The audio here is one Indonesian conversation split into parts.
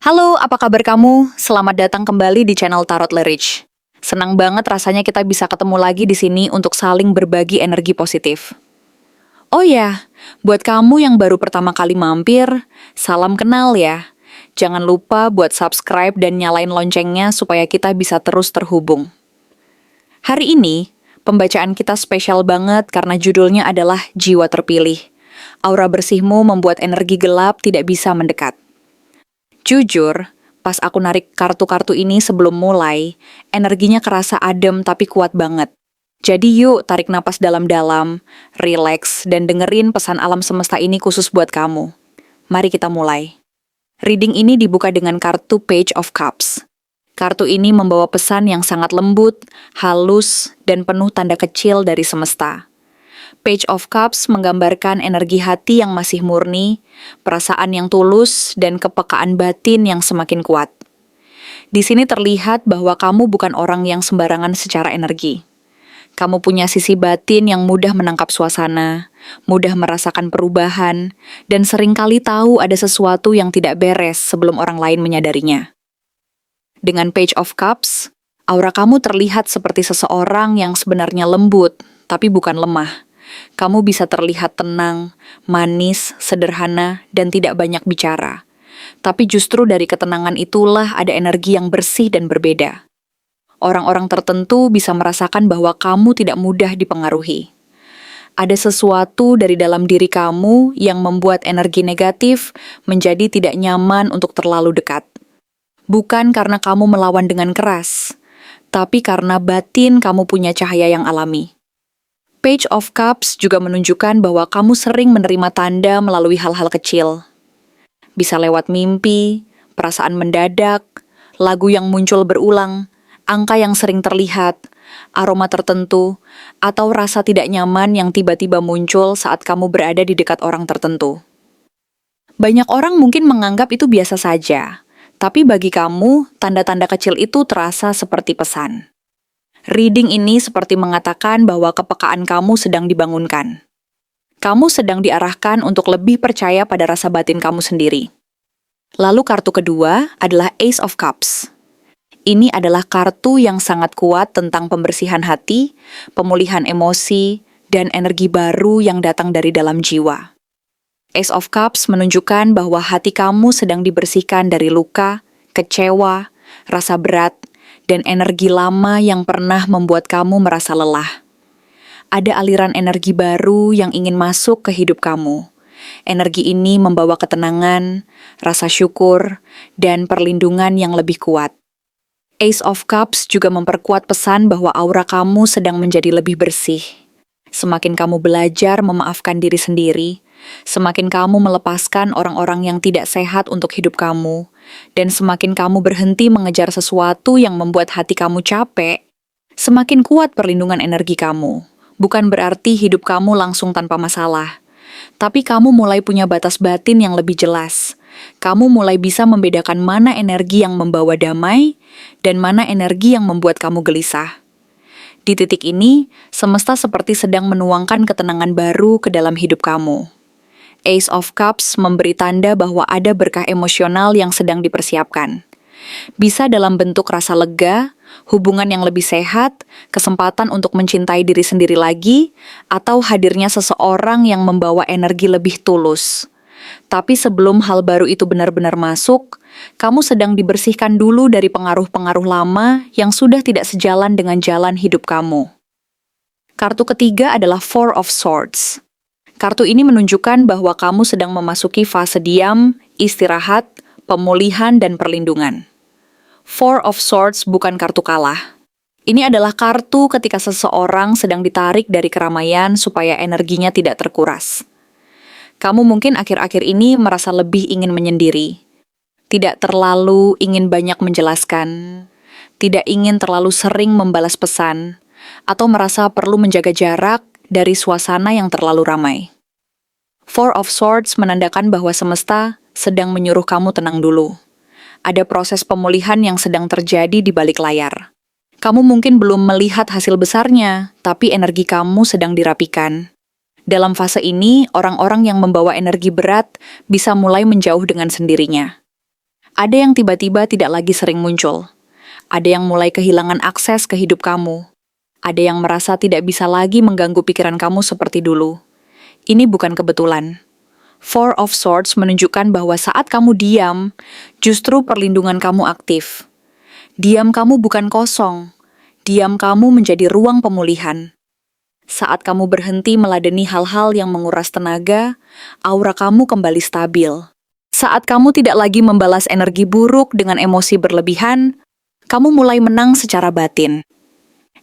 Halo, apa kabar kamu? Selamat datang kembali di channel Tarot Lerich. Senang banget rasanya kita bisa ketemu lagi di sini untuk saling berbagi energi positif. Oh ya, buat kamu yang baru pertama kali mampir, salam kenal ya. Jangan lupa buat subscribe dan nyalain loncengnya supaya kita bisa terus terhubung. Hari ini, pembacaan kita spesial banget karena judulnya adalah Jiwa Terpilih. Aura bersihmu membuat energi gelap tidak bisa mendekat. Jujur, pas aku narik kartu-kartu ini sebelum mulai, energinya kerasa adem tapi kuat banget. Jadi yuk tarik napas dalam-dalam, relax, dan dengerin pesan alam semesta ini khusus buat kamu. Mari kita mulai. Reading ini dibuka dengan kartu Page of Cups. Kartu ini membawa pesan yang sangat lembut, halus, dan penuh tanda kecil dari semesta. Page of Cups menggambarkan energi hati yang masih murni, perasaan yang tulus, dan kepekaan batin yang semakin kuat. Di sini terlihat bahwa kamu bukan orang yang sembarangan secara energi. Kamu punya sisi batin yang mudah menangkap suasana, mudah merasakan perubahan, dan seringkali tahu ada sesuatu yang tidak beres sebelum orang lain menyadarinya. Dengan Page of Cups, aura kamu terlihat seperti seseorang yang sebenarnya lembut, tapi bukan lemah. Kamu bisa terlihat tenang, manis, sederhana, dan tidak banyak bicara. Tapi justru dari ketenangan itulah ada energi yang bersih dan berbeda. Orang-orang tertentu bisa merasakan bahwa kamu tidak mudah dipengaruhi. Ada sesuatu dari dalam diri kamu yang membuat energi negatif menjadi tidak nyaman untuk terlalu dekat. Bukan karena kamu melawan dengan keras, tapi karena batin kamu punya cahaya yang alami. Page of Cups juga menunjukkan bahwa kamu sering menerima tanda melalui hal-hal kecil. Bisa lewat mimpi, perasaan mendadak, lagu yang muncul berulang, angka yang sering terlihat, aroma tertentu, atau rasa tidak nyaman yang tiba-tiba muncul saat kamu berada di dekat orang tertentu. Banyak orang mungkin menganggap itu biasa saja, tapi bagi kamu, tanda-tanda kecil itu terasa seperti pesan. Reading ini seperti mengatakan bahwa kepekaan kamu sedang dibangunkan. Kamu sedang diarahkan untuk lebih percaya pada rasa batin kamu sendiri. Lalu kartu kedua adalah Ace of Cups. Ini adalah kartu yang sangat kuat tentang pembersihan hati, pemulihan emosi, dan energi baru yang datang dari dalam jiwa. Ace of Cups menunjukkan bahwa hati kamu sedang dibersihkan dari luka, kecewa, rasa berat, dan energi lama yang pernah membuat kamu merasa lelah. Ada aliran energi baru yang ingin masuk ke hidup kamu. Energi ini membawa ketenangan, rasa syukur, dan perlindungan yang lebih kuat. Ace of Cups juga memperkuat pesan bahwa aura kamu sedang menjadi lebih bersih. Semakin kamu belajar memaafkan diri sendiri, semakin kamu melepaskan orang-orang yang tidak sehat untuk hidup kamu, dan semakin kamu berhenti mengejar sesuatu yang membuat hati kamu capek, semakin kuat perlindungan energi kamu. Bukan berarti hidup kamu langsung tanpa masalah, tapi kamu mulai punya batas batin yang lebih jelas. Kamu mulai bisa membedakan mana energi yang membawa damai, dan mana energi yang membuat kamu gelisah. Di titik ini, semesta seperti sedang menuangkan ketenangan baru ke dalam hidup kamu. Ace of Cups memberi tanda bahwa ada berkah emosional yang sedang dipersiapkan. Bisa dalam bentuk rasa lega, hubungan yang lebih sehat, kesempatan untuk mencintai diri sendiri lagi, atau hadirnya seseorang yang membawa energi lebih tulus. Tapi sebelum hal baru itu benar-benar masuk, kamu sedang dibersihkan dulu dari pengaruh-pengaruh lama yang sudah tidak sejalan dengan jalan hidup kamu. Kartu ketiga adalah Four of Swords. Kartu ini menunjukkan bahwa kamu sedang memasuki fase diam, istirahat, pemulihan, dan perlindungan. Four of Swords bukan kartu kalah. Ini adalah kartu ketika seseorang sedang ditarik dari keramaian supaya energinya tidak terkuras. Kamu mungkin akhir-akhir ini merasa lebih ingin menyendiri. Tidak terlalu ingin banyak menjelaskan. Tidak ingin terlalu sering membalas pesan. Atau merasa perlu menjaga jarak dari suasana yang terlalu ramai. Four of Swords menandakan bahwa semesta sedang menyuruh kamu tenang dulu. Ada proses pemulihan yang sedang terjadi di balik layar. Kamu mungkin belum melihat hasil besarnya, tapi energi kamu sedang dirapikan. Dalam fase ini, orang-orang yang membawa energi berat bisa mulai menjauh dengan sendirinya. Ada yang tiba-tiba tidak lagi sering muncul. Ada yang mulai kehilangan akses ke hidup kamu. Ada yang merasa tidak bisa lagi mengganggu pikiran kamu seperti dulu. Ini bukan kebetulan. Four of Swords menunjukkan bahwa saat kamu diam, justru perlindungan kamu aktif. Diam kamu bukan kosong. Diam kamu menjadi ruang pemulihan. Saat kamu berhenti meladeni hal-hal yang menguras tenaga, aura kamu kembali stabil. Saat kamu tidak lagi membalas energi buruk dengan emosi berlebihan, kamu mulai menang secara batin.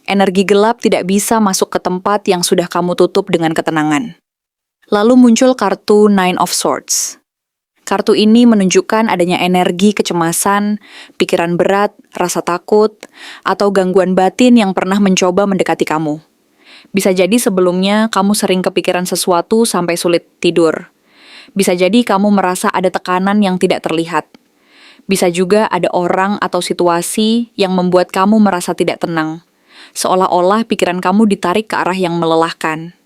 Energi gelap tidak bisa masuk ke tempat yang sudah kamu tutup dengan ketenangan. Lalu muncul kartu Nine of Swords. Kartu ini menunjukkan adanya energi kecemasan, pikiran berat, rasa takut, atau gangguan batin yang pernah mencoba mendekati kamu. Bisa jadi sebelumnya kamu sering kepikiran sesuatu sampai sulit tidur. Bisa jadi kamu merasa ada tekanan yang tidak terlihat. Bisa juga ada orang atau situasi yang membuat kamu merasa tidak tenang, seolah-olah pikiran kamu ditarik ke arah yang melelahkan.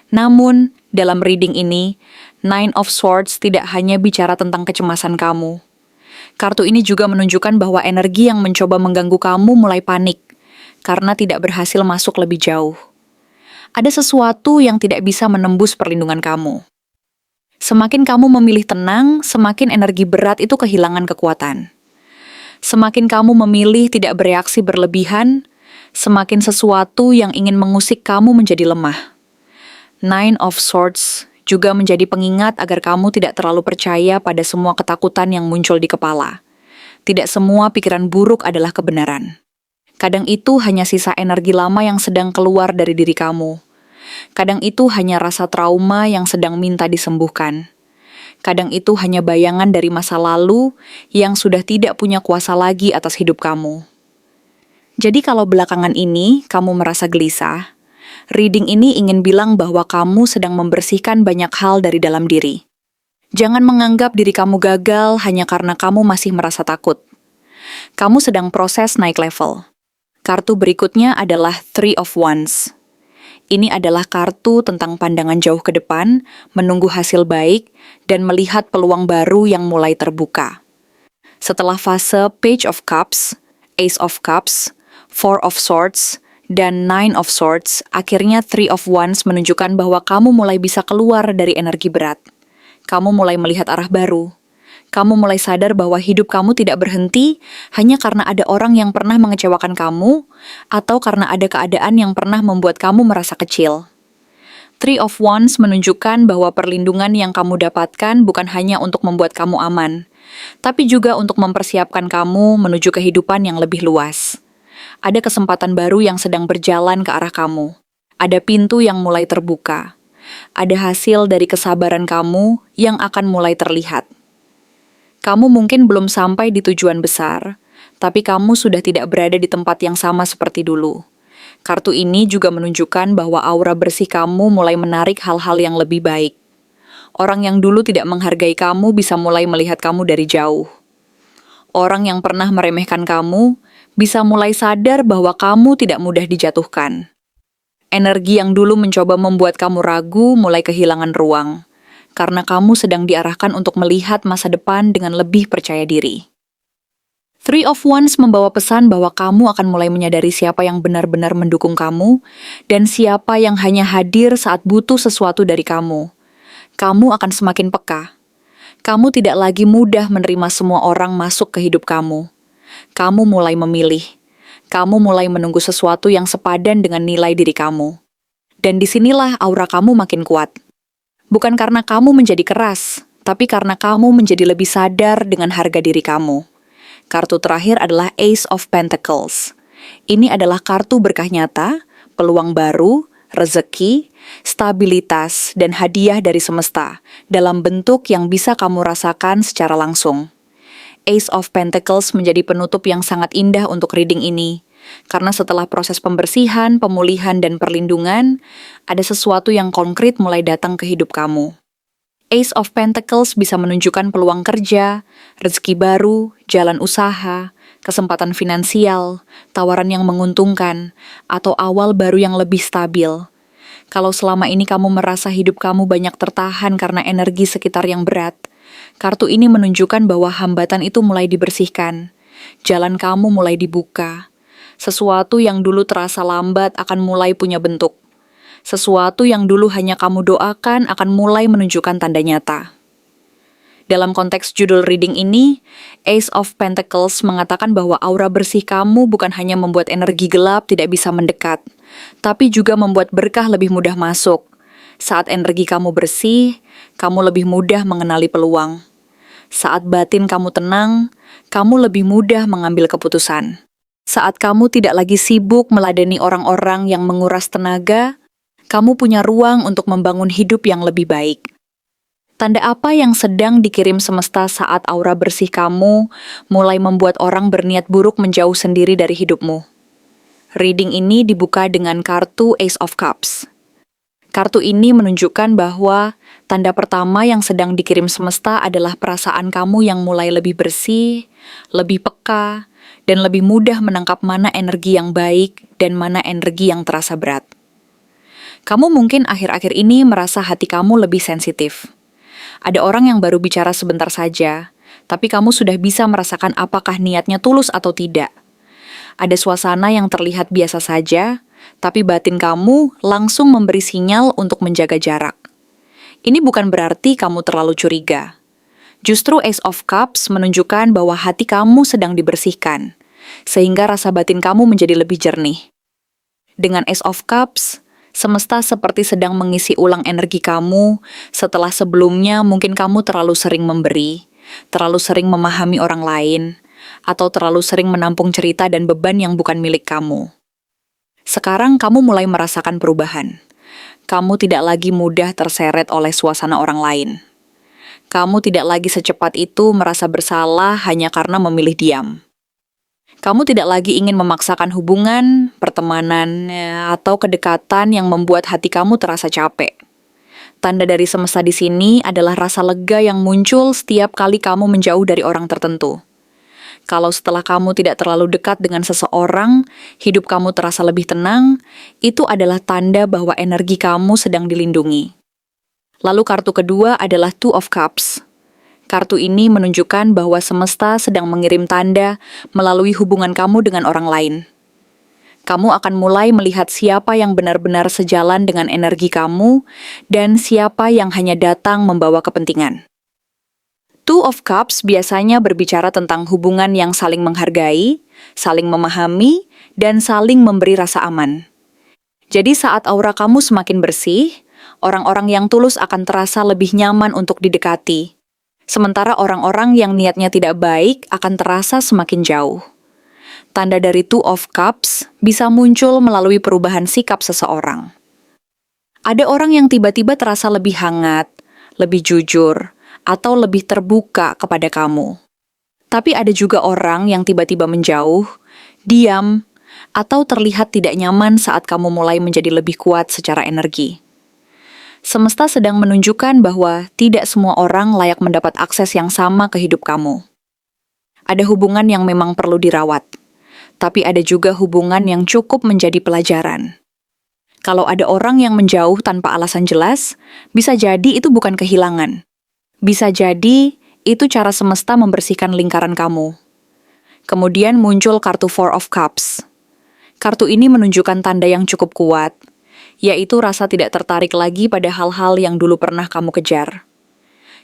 Namun, dalam reading ini, Nine of Swords tidak hanya bicara tentang kecemasan kamu. Kartu ini juga menunjukkan bahwa energi yang mencoba mengganggu kamu mulai panik, karena tidak berhasil masuk lebih jauh. Ada sesuatu yang tidak bisa menembus perlindungan kamu. Semakin kamu memilih tenang, semakin energi berat itu kehilangan kekuatan. Semakin kamu memilih tidak bereaksi berlebihan, semakin sesuatu yang ingin mengusik kamu menjadi lemah. Nine of Swords juga menjadi pengingat agar kamu tidak terlalu percaya pada semua ketakutan yang muncul di kepala. Tidak semua pikiran buruk adalah kebenaran. Kadang itu hanya sisa energi lama yang sedang keluar dari diri kamu. Kadang itu hanya rasa trauma yang sedang minta disembuhkan. Kadang itu hanya bayangan dari masa lalu yang sudah tidak punya kuasa lagi atas hidup kamu. Jadi kalau belakangan ini kamu merasa gelisah, reading ini ingin bilang bahwa kamu sedang membersihkan banyak hal dari dalam diri. Jangan menganggap diri kamu gagal hanya karena kamu masih merasa takut. Kamu sedang proses naik level. Kartu berikutnya adalah Three of Wands. Ini adalah kartu tentang pandangan jauh ke depan, menunggu hasil baik, dan melihat peluang baru yang mulai terbuka. Setelah fase Page of Cups, Ace of Cups, Four of Swords, dan Nine of Swords, akhirnya Three of Wands menunjukkan bahwa kamu mulai bisa keluar dari energi berat. Kamu mulai melihat arah baru. Kamu mulai sadar bahwa hidup kamu tidak berhenti hanya karena ada orang yang pernah mengecewakan kamu atau karena ada keadaan yang pernah membuat kamu merasa kecil. Three of Wands menunjukkan bahwa perlindungan yang kamu dapatkan bukan hanya untuk membuat kamu aman, tapi juga untuk mempersiapkan kamu menuju kehidupan yang lebih luas. Ada kesempatan baru yang sedang berjalan ke arah kamu. Ada pintu yang mulai terbuka. Ada hasil dari kesabaran kamu yang akan mulai terlihat. Kamu mungkin belum sampai di tujuan besar, tapi kamu sudah tidak berada di tempat yang sama seperti dulu. Kartu ini juga menunjukkan bahwa aura bersih kamu mulai menarik hal-hal yang lebih baik. Orang yang dulu tidak menghargai kamu bisa mulai melihat kamu dari jauh. Orang yang pernah meremehkan kamu bisa mulai sadar bahwa kamu tidak mudah dijatuhkan. Energi yang dulu mencoba membuat kamu ragu mulai kehilangan ruang, karena kamu sedang diarahkan untuk melihat masa depan dengan lebih percaya diri. Three of Wands membawa pesan bahwa kamu akan mulai menyadari siapa yang benar-benar mendukung kamu dan siapa yang hanya hadir saat butuh sesuatu dari kamu. Kamu akan semakin peka. Kamu tidak lagi mudah menerima semua orang masuk ke hidup kamu. Kamu mulai memilih. Kamu mulai menunggu sesuatu yang sepadan dengan nilai diri kamu. Dan disinilah aura kamu makin kuat. Bukan karena kamu menjadi keras, tapi karena kamu menjadi lebih sadar dengan harga diri kamu. Kartu terakhir adalah Ace of Pentacles. Ini adalah kartu berkah nyata, peluang baru, rezeki, stabilitas, dan hadiah dari semesta dalam bentuk yang bisa kamu rasakan secara langsung. Ace of Pentacles menjadi penutup yang sangat indah untuk reading ini. Karena setelah proses pembersihan, pemulihan, dan perlindungan, ada sesuatu yang konkret mulai datang ke hidup kamu. Ace of Pentacles bisa menunjukkan peluang kerja, rezeki baru, jalan usaha, kesempatan finansial, tawaran yang menguntungkan, atau awal baru yang lebih stabil. Kalau selama ini kamu merasa hidup kamu banyak tertahan karena energi sekitar yang berat, Kartu ini menunjukkan bahwa hambatan itu mulai dibersihkan, jalan kamu mulai dibuka. Sesuatu yang dulu terasa lambat akan mulai punya bentuk. Sesuatu yang dulu hanya kamu doakan akan mulai menunjukkan tanda nyata. Dalam konteks judul reading ini, Ace of Pentacles mengatakan bahwa aura bersih kamu bukan hanya membuat energi gelap tidak bisa mendekat, tapi juga membuat berkah lebih mudah masuk. Saat energi kamu bersih, kamu lebih mudah mengenali peluang. Saat batin kamu tenang, kamu lebih mudah mengambil keputusan. Saat kamu tidak lagi sibuk meladeni orang-orang yang menguras tenaga, kamu punya ruang untuk membangun hidup yang lebih baik. Tanda apa yang sedang dikirim semesta saat aura bersih kamu mulai membuat orang berniat buruk menjauh sendiri dari hidupmu? Reading ini dibuka dengan kartu Ace of Cups. Kartu ini menunjukkan bahwa tanda pertama yang sedang dikirim semesta adalah perasaan kamu yang mulai lebih bersih, lebih peka, dan lebih mudah menangkap mana energi yang baik dan mana energi yang terasa berat. Kamu mungkin akhir-akhir ini merasa hati kamu lebih sensitif. Ada orang yang baru bicara sebentar saja, tapi kamu sudah bisa merasakan apakah niatnya tulus atau tidak. Ada suasana yang terlihat biasa saja, tapi batin kamu langsung memberi sinyal untuk menjaga jarak. Ini bukan berarti kamu terlalu curiga. Justru Ace of Cups menunjukkan bahwa hati kamu sedang dibersihkan, sehingga rasa batin kamu menjadi lebih jernih. Dengan Ace of Cups, semesta seperti sedang mengisi ulang energi kamu setelah sebelumnya mungkin kamu terlalu sering memberi, terlalu sering memahami orang lain, atau terlalu sering menampung cerita dan beban yang bukan milik kamu. Sekarang kamu mulai merasakan perubahan. Kamu tidak lagi mudah terseret oleh suasana orang lain. Kamu tidak lagi secepat itu merasa bersalah hanya karena memilih diam. Kamu tidak lagi ingin memaksakan hubungan, pertemanan, atau kedekatan yang membuat hati kamu terasa capek. Tanda dari semesta di sini adalah rasa lega yang muncul setiap kali kamu menjauh dari orang tertentu. Kalau setelah kamu tidak terlalu dekat dengan seseorang, hidup kamu terasa lebih tenang, itu adalah tanda bahwa energi kamu sedang dilindungi. Lalu kartu kedua adalah Two of Cups. Kartu ini menunjukkan bahwa semesta sedang mengirim tanda melalui hubungan kamu dengan orang lain. Kamu akan mulai melihat siapa yang benar-benar sejalan dengan energi kamu dan siapa yang hanya datang membawa kepentingan. Two of Cups biasanya berbicara tentang hubungan yang saling menghargai, saling memahami, dan saling memberi rasa aman. Jadi saat aura kamu semakin bersih, orang-orang yang tulus akan terasa lebih nyaman untuk didekati. Sementara orang-orang yang niatnya tidak baik akan terasa semakin jauh. Tanda dari Two of Cups bisa muncul melalui perubahan sikap seseorang. Ada orang yang tiba-tiba terasa lebih hangat, lebih jujur, atau lebih terbuka kepada kamu. Tapi ada juga orang yang tiba-tiba menjauh, diam, atau terlihat tidak nyaman saat kamu mulai menjadi lebih kuat secara energi. Semesta sedang menunjukkan bahwa tidak semua orang layak mendapat akses yang sama ke hidup kamu. Ada hubungan yang memang perlu dirawat, tapi ada juga hubungan yang cukup menjadi pelajaran. Kalau ada orang yang menjauh tanpa alasan jelas, bisa jadi itu bukan kehilangan. Bisa jadi itu cara semesta membersihkan lingkaran kamu. Kemudian muncul kartu Four of Cups. Kartu ini menunjukkan tanda yang cukup kuat, yaitu rasa tidak tertarik lagi pada hal-hal yang dulu pernah kamu kejar.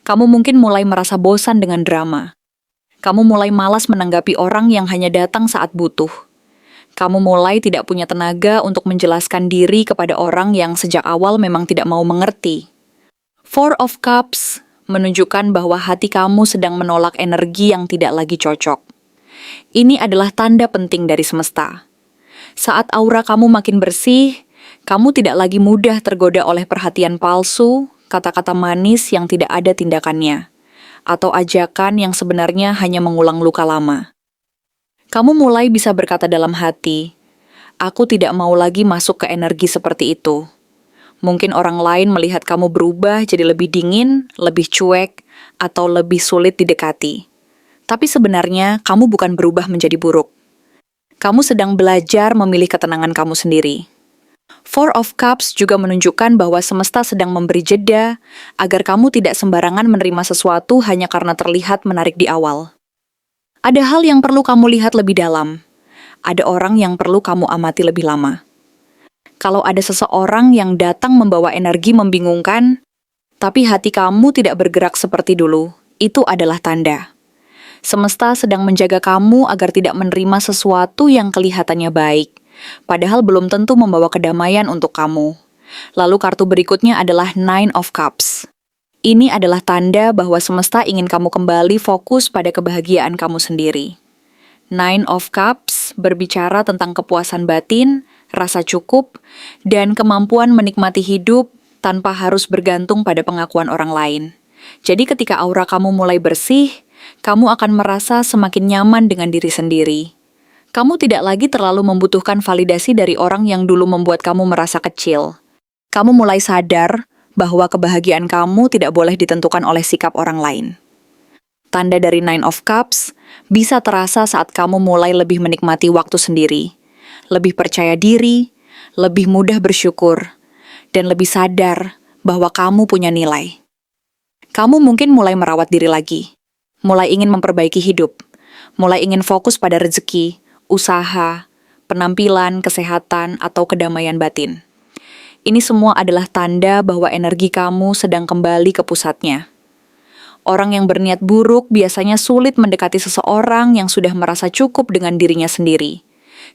Kamu mungkin mulai merasa bosan dengan drama. Kamu mulai malas menanggapi orang yang hanya datang saat butuh. Kamu mulai tidak punya tenaga untuk menjelaskan diri kepada orang yang sejak awal memang tidak mau mengerti. Four of Cups menunjukkan bahwa hati kamu sedang menolak energi yang tidak lagi cocok. Ini adalah tanda penting dari semesta. Saat aura kamu makin bersih, kamu tidak lagi mudah tergoda oleh perhatian palsu, kata-kata manis yang tidak ada tindakannya, atau ajakan yang sebenarnya hanya mengulang luka lama. Kamu mulai bisa berkata dalam hati, "Aku tidak mau lagi masuk ke energi seperti itu." Mungkin orang lain melihat kamu berubah jadi lebih dingin, lebih cuek, atau lebih sulit didekati. Tapi sebenarnya kamu bukan berubah menjadi buruk. Kamu sedang belajar memilih ketenangan kamu sendiri. Four of Cups juga menunjukkan bahwa semesta sedang memberi jeda agar kamu tidak sembarangan menerima sesuatu hanya karena terlihat menarik di awal. Ada hal yang perlu kamu lihat lebih dalam. Ada orang yang perlu kamu amati lebih lama. Kalau ada seseorang yang datang membawa energi membingungkan, tapi hati kamu tidak bergerak seperti dulu, itu adalah tanda. Semesta sedang menjaga kamu agar tidak menerima sesuatu yang kelihatannya baik, padahal belum tentu membawa kedamaian untuk kamu. Lalu kartu berikutnya adalah Nine of Cups. Ini adalah tanda bahwa semesta ingin kamu kembali fokus pada kebahagiaan kamu sendiri. Nine of Cups berbicara tentang kepuasan batin, rasa cukup, dan kemampuan menikmati hidup tanpa harus bergantung pada pengakuan orang lain. Jadi ketika aura kamu mulai bersih, kamu akan merasa semakin nyaman dengan diri sendiri. Kamu tidak lagi terlalu membutuhkan validasi dari orang yang dulu membuat kamu merasa kecil. Kamu mulai sadar bahwa kebahagiaan kamu tidak boleh ditentukan oleh sikap orang lain. Tanda dari Nine of Cups bisa terasa saat kamu mulai lebih menikmati waktu sendiri, lebih percaya diri, lebih mudah bersyukur, dan lebih sadar bahwa kamu punya nilai. Kamu mungkin mulai merawat diri lagi, mulai ingin memperbaiki hidup, mulai ingin fokus pada rezeki, usaha, penampilan, kesehatan, atau kedamaian batin. Ini semua adalah tanda bahwa energi kamu sedang kembali ke pusatnya. Orang yang berniat buruk biasanya sulit mendekati seseorang yang sudah merasa cukup dengan dirinya sendiri,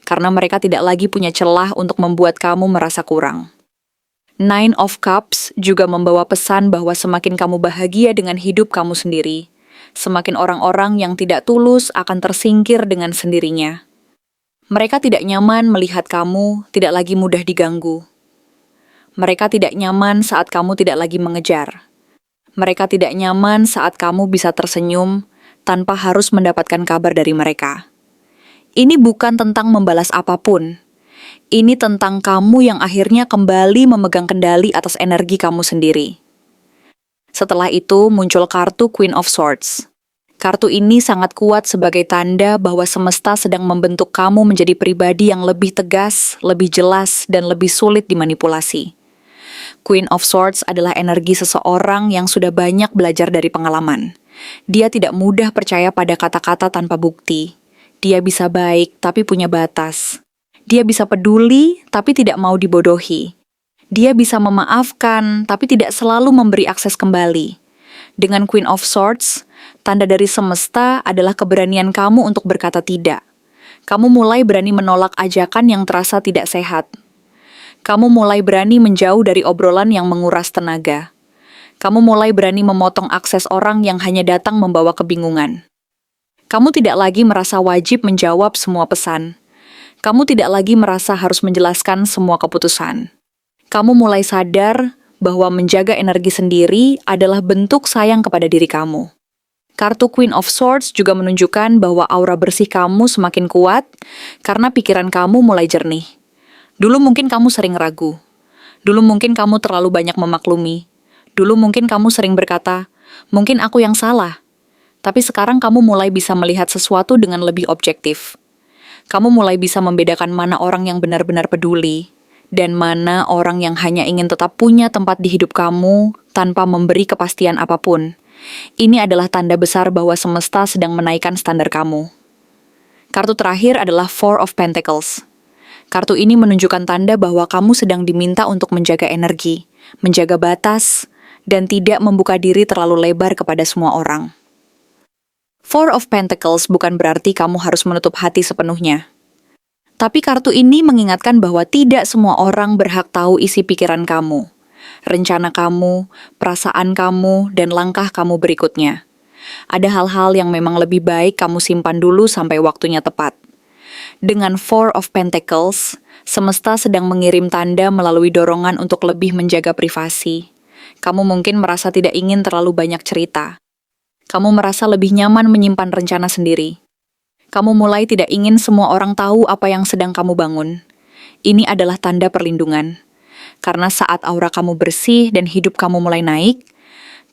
karena mereka tidak lagi punya celah untuk membuat kamu merasa kurang. Nine of Cups juga membawa pesan bahwa semakin kamu bahagia dengan hidup kamu sendiri, semakin orang-orang yang tidak tulus akan tersingkir dengan sendirinya. Mereka tidak nyaman melihat kamu tidak lagi mudah diganggu. Mereka tidak nyaman saat kamu tidak lagi mengejar. Mereka tidak nyaman saat kamu bisa tersenyum tanpa harus mendapatkan kabar dari mereka. Ini bukan tentang membalas apapun. Ini tentang kamu yang akhirnya kembali memegang kendali atas energi kamu sendiri. Setelah itu muncul kartu Queen of Swords. Kartu ini sangat kuat sebagai tanda bahwa semesta sedang membentuk kamu menjadi pribadi yang lebih tegas, lebih jelas, dan lebih sulit dimanipulasi. Queen of Swords adalah energi seseorang yang sudah banyak belajar dari pengalaman. Dia tidak mudah percaya pada kata-kata tanpa bukti. Dia bisa baik, tapi punya batas. Dia bisa peduli, tapi tidak mau dibodohi. Dia bisa memaafkan, tapi tidak selalu memberi akses kembali. Dengan Queen of Swords, tanda dari semesta adalah keberanian kamu untuk berkata tidak. Kamu mulai berani menolak ajakan yang terasa tidak sehat. Kamu mulai berani menjauh dari obrolan yang menguras tenaga. Kamu mulai berani memotong akses orang yang hanya datang membawa kebingungan. Kamu tidak lagi merasa wajib menjawab semua pesan. Kamu tidak lagi merasa harus menjelaskan semua keputusan. Kamu mulai sadar bahwa menjaga energi sendiri adalah bentuk sayang kepada diri kamu. Kartu Queen of Swords juga menunjukkan bahwa aura bersih kamu semakin kuat karena pikiran kamu mulai jernih. Dulu mungkin kamu sering ragu. Dulu mungkin kamu terlalu banyak memaklumi. Dulu mungkin kamu sering berkata, mungkin aku yang salah. Tapi sekarang kamu mulai bisa melihat sesuatu dengan lebih objektif. Kamu mulai bisa membedakan mana orang yang benar-benar peduli, dan mana orang yang hanya ingin tetap punya tempat di hidup kamu tanpa memberi kepastian apapun. Ini adalah tanda besar bahwa semesta sedang menaikkan standar kamu. Kartu terakhir adalah Four of Pentacles. Kartu ini menunjukkan tanda bahwa kamu sedang diminta untuk menjaga energi, menjaga batas, dan tidak membuka diri terlalu lebar kepada semua orang. Four of Pentacles bukan berarti kamu harus menutup hati sepenuhnya. Tapi kartu ini mengingatkan bahwa tidak semua orang berhak tahu isi pikiran kamu, rencana kamu, perasaan kamu, dan langkah kamu berikutnya. Ada hal-hal yang memang lebih baik kamu simpan dulu sampai waktunya tepat. Dengan Four of Pentacles, semesta sedang mengirim tanda melalui dorongan untuk lebih menjaga privasi. Kamu mungkin merasa tidak ingin terlalu banyak cerita. Kamu merasa lebih nyaman menyimpan rencana sendiri. Kamu mulai tidak ingin semua orang tahu apa yang sedang kamu bangun. Ini adalah tanda perlindungan. Karena saat aura kamu bersih dan hidup kamu mulai naik,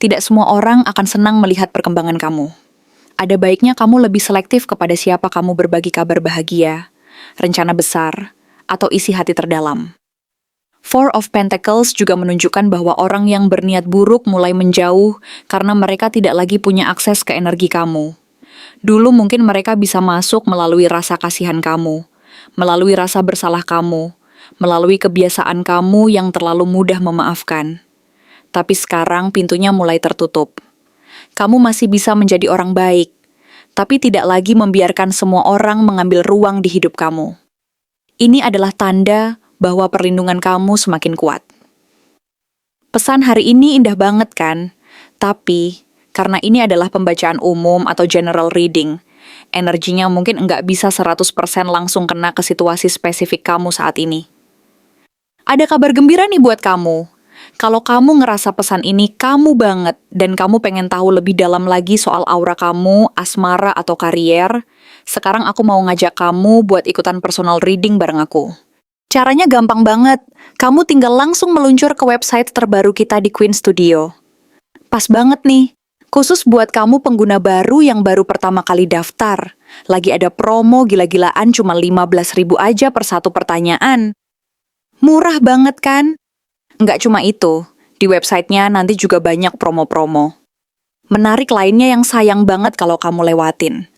tidak semua orang akan senang melihat perkembangan kamu. Ada baiknya kamu lebih selektif kepada siapa kamu berbagi kabar bahagia, rencana besar, atau isi hati terdalam. Four of Pentacles juga menunjukkan bahwa orang yang berniat buruk mulai menjauh karena mereka tidak lagi punya akses ke energi kamu. Dulu mungkin mereka bisa masuk melalui rasa kasihan kamu, melalui rasa bersalah kamu, melalui kebiasaan kamu yang terlalu mudah memaafkan. Tapi sekarang pintunya mulai tertutup. Kamu masih bisa menjadi orang baik, tapi tidak lagi membiarkan semua orang mengambil ruang di hidup kamu. Ini adalah tanda bahwa perlindungan kamu semakin kuat. Pesan hari ini indah banget kan? Tapi, karena ini adalah pembacaan umum atau general reading, energinya mungkin nggak bisa 100% langsung kena ke situasi spesifik kamu saat ini. Ada kabar gembira nih buat kamu. Kalau kamu ngerasa pesan ini kamu banget dan kamu pengen tahu lebih dalam lagi soal aura kamu, asmara atau karier, sekarang aku mau ngajak kamu buat ikutan personal reading bareng aku. Caranya gampang banget, kamu tinggal langsung meluncur ke website terbaru kita di Queen Studio. Pas banget nih, khusus buat kamu pengguna baru yang baru pertama kali daftar. Lagi ada promo gila-gilaan cuma 15.000 aja per satu pertanyaan. Murah banget kan? Nggak cuma itu, di websitenya nanti juga banyak promo-promo. Menarik lainnya yang sayang banget kalau kamu lewatin.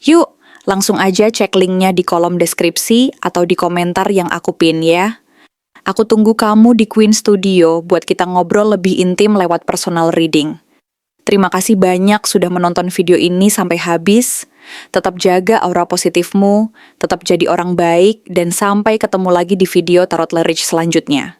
Yuk, langsung aja cek linknya di kolom deskripsi atau di komentar yang aku pin ya. Aku tunggu kamu di Queen Studio buat kita ngobrol lebih intim lewat personal reading. Terima kasih banyak sudah menonton video ini sampai habis. Tetap jaga aura positifmu, tetap jadi orang baik, dan sampai ketemu lagi di video Tarot Lerich selanjutnya.